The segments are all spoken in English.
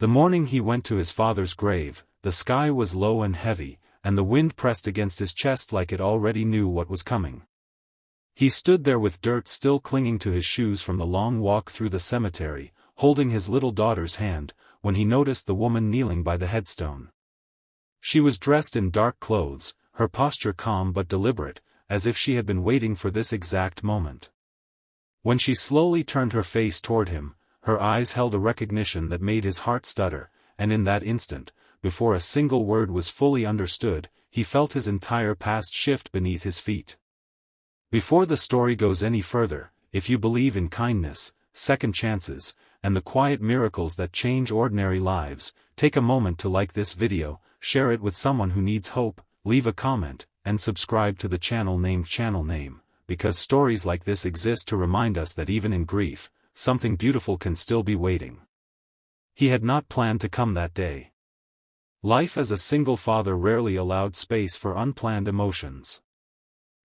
The morning he went to his father's grave, the sky was low and heavy, and the wind pressed against his chest like it already knew what was coming. He stood there with dirt still clinging to his shoes from the long walk through the cemetery, holding his little daughter's hand, when he noticed the woman kneeling by the headstone. She was dressed in dark clothes, her posture calm but deliberate, as if she had been waiting for this exact moment. When she slowly turned her face toward him, her eyes held a recognition that made his heart stutter, and in that instant, before a single word was fully understood, he felt his entire past shift beneath his feet. Before the story goes any further, if you believe in kindness, second chances, and the quiet miracles that change ordinary lives, take a moment to like this video, share it with someone who needs hope, leave a comment, and subscribe to the channel name, because stories like this exist to remind us that even in grief, something beautiful can still be waiting. He had not planned to come that day. Life as a single father rarely allowed space for unplanned emotions.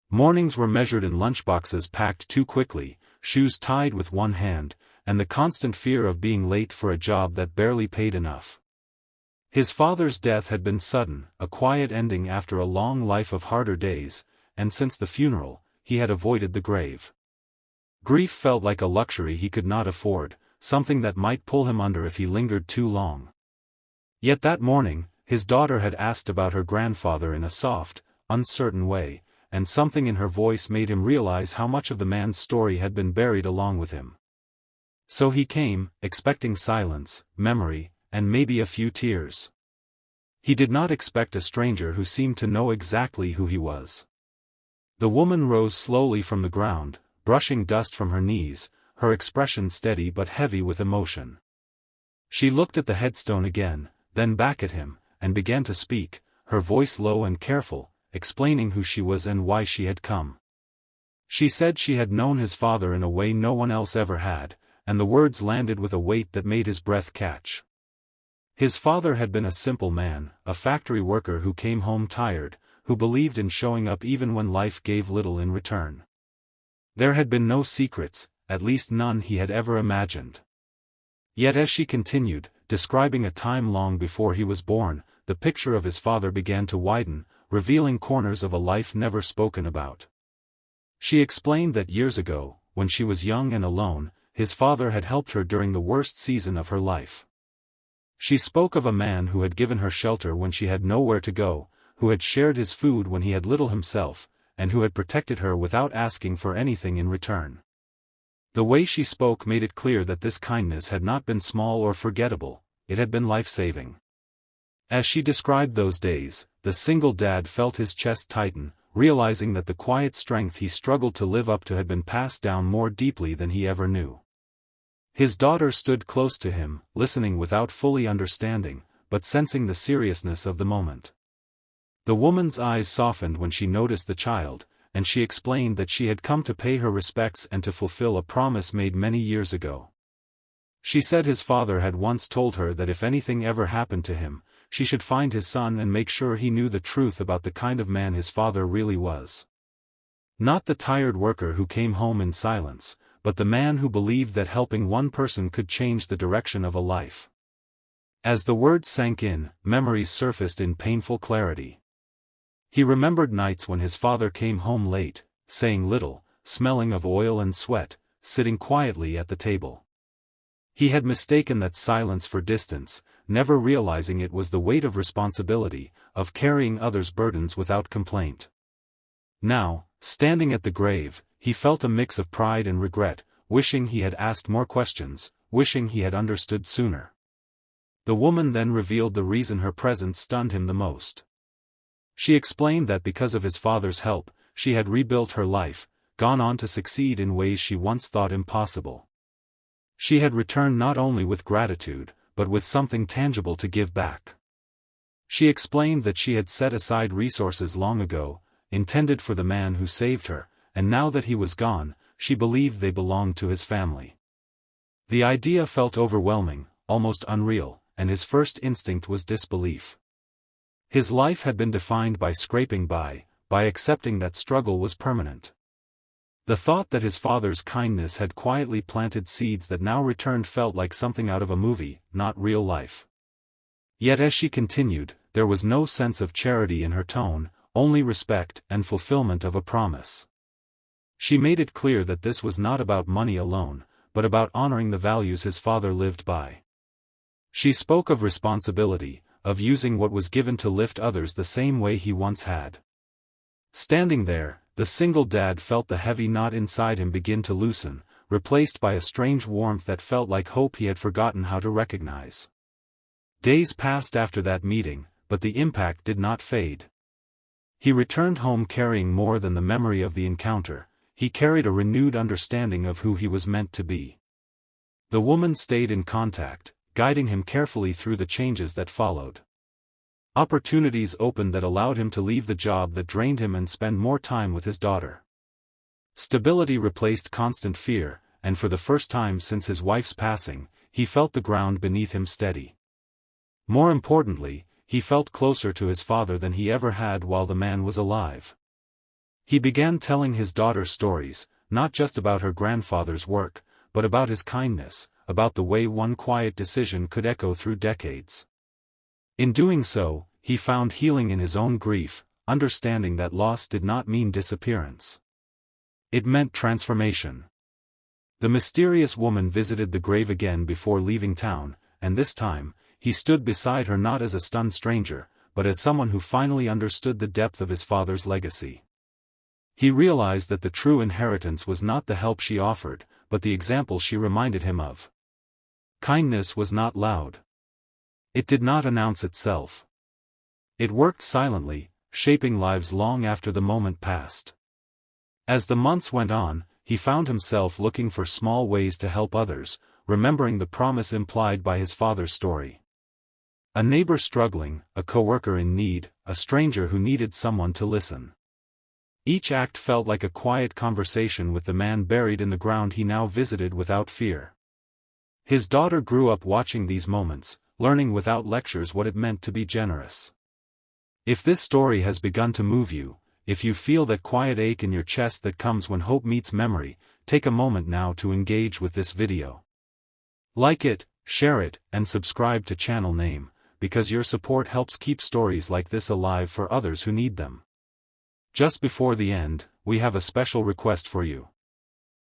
Mornings were measured in lunchboxes packed too quickly, shoes tied with one hand, and the constant fear of being late for a job that barely paid enough. His father's death had been sudden, a quiet ending after a long life of harder days, and since the funeral, he had avoided the grave. Grief felt like a luxury he could not afford, something that might pull him under if he lingered too long. Yet that morning, his daughter had asked about her grandfather in a soft, uncertain way, and something in her voice made him realize how much of the man's story had been buried along with him. So he came, expecting silence, memory, and maybe a few tears. He did not expect a stranger who seemed to know exactly who he was. The woman rose slowly from the ground, brushing dust from her knees, her expression steady but heavy with emotion. She looked at the headstone again, then back at him, and began to speak, her voice low and careful, explaining who she was and why she had come. She said she had known his father in a way no one else ever had, and the words landed with a weight that made his breath catch. His father had been a simple man, a factory worker who came home tired, who believed in showing up even when life gave little in return. There had been no secrets, at least none he had ever imagined. Yet as she continued, describing a time long before he was born, the picture of his father began to widen, revealing corners of a life never spoken about. She explained that years ago, when she was young and alone, his father had helped her during the worst season of her life. She spoke of a man who had given her shelter when she had nowhere to go, who had shared his food when he had little himself, and who had protected her without asking for anything in return. The way she spoke made it clear that this kindness had not been small or forgettable, it had been life-saving. As she described those days, the single dad felt his chest tighten, realizing that the quiet strength he struggled to live up to had been passed down more deeply than he ever knew. His daughter stood close to him, listening without fully understanding, but sensing the seriousness of the moment. The woman's eyes softened when she noticed the child, and she explained that she had come to pay her respects and to fulfill a promise made many years ago. She said his father had once told her that if anything ever happened to him, she should find his son and make sure he knew the truth about the kind of man his father really was. Not the tired worker who came home in silence, but the man who believed that helping one person could change the direction of a life. As the words sank in, memories surfaced in painful clarity. He remembered nights when his father came home late, saying little, smelling of oil and sweat, sitting quietly at the table. He had mistaken that silence for distance, never realizing it was the weight of responsibility, of carrying others' burdens without complaint. Now, standing at the grave, he felt a mix of pride and regret, wishing he had asked more questions, wishing he had understood sooner. The woman then revealed the reason her presence stunned him the most. She explained that because of his father's help, she had rebuilt her life, gone on to succeed in ways she once thought impossible. She had returned not only with gratitude, but with something tangible to give back. She explained that she had set aside resources long ago, intended for the man who saved her, and now that he was gone, she believed they belonged to his family. The idea felt overwhelming, almost unreal, and his first instinct was disbelief. His life had been defined by scraping by accepting that struggle was permanent. The thought that his father's kindness had quietly planted seeds that now returned felt like something out of a movie, not real life. Yet as she continued, there was no sense of charity in her tone, only respect and fulfillment of a promise. She made it clear that this was not about money alone, but about honoring the values his father lived by. She spoke of responsibility, of using what was given to lift others the same way he once had. Standing there, the single dad felt the heavy knot inside him begin to loosen, replaced by a strange warmth that felt like hope he had forgotten how to recognize. Days passed after that meeting, but the impact did not fade. He returned home carrying more than the memory of the encounter. He carried a renewed understanding of who he was meant to be. The woman stayed in contact, guiding him carefully through the changes that followed. Opportunities opened that allowed him to leave the job that drained him and spend more time with his daughter. Stability replaced constant fear, and for the first time since his wife's passing, he felt the ground beneath him steady. More importantly, he felt closer to his father than he ever had while the man was alive. He began telling his daughter stories, not just about her grandfather's work, but about his kindness, about the way one quiet decision could echo through decades. In doing so, he found healing in his own grief, understanding that loss did not mean disappearance. It meant transformation. The mysterious woman visited the grave again before leaving town, and this time, he stood beside her not as a stunned stranger, but as someone who finally understood the depth of his father's legacy. He realized that the true inheritance was not the help she offered, but the example she reminded him of. Kindness was not loud. It did not announce itself. It worked silently, shaping lives long after the moment passed. As the months went on, he found himself looking for small ways to help others, remembering the promise implied by his father's story. A neighbor struggling, a coworker in need, a stranger who needed someone to listen. Each act felt like a quiet conversation with the man buried in the ground he now visited without fear. His daughter grew up watching these moments, learning without lectures what it meant to be generous. If this story has begun to move you, if you feel that quiet ache in your chest that comes when hope meets memory, take a moment now to engage with this video. Like it, share it, and subscribe to channel name, because your support helps keep stories like this alive for others who need them. Just before the end, we have a special request for you.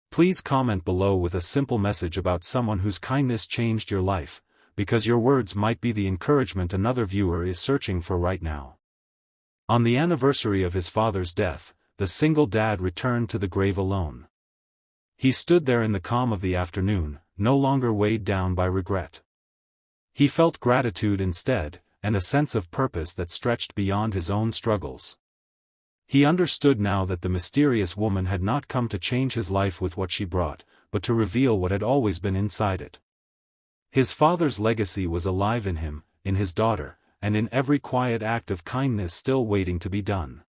Please comment below with a simple message about someone whose kindness changed your life, because your words might be the encouragement another viewer is searching for right now. On the anniversary of his father's death, the single dad returned to the grave alone. He stood there in the calm of the afternoon, no longer weighed down by regret. He felt gratitude instead, and a sense of purpose that stretched beyond his own struggles. He understood now that the mysterious woman had not come to change his life with what she brought, but to reveal what had always been inside it. His father's legacy was alive in him, in his daughter, and in every quiet act of kindness still waiting to be done.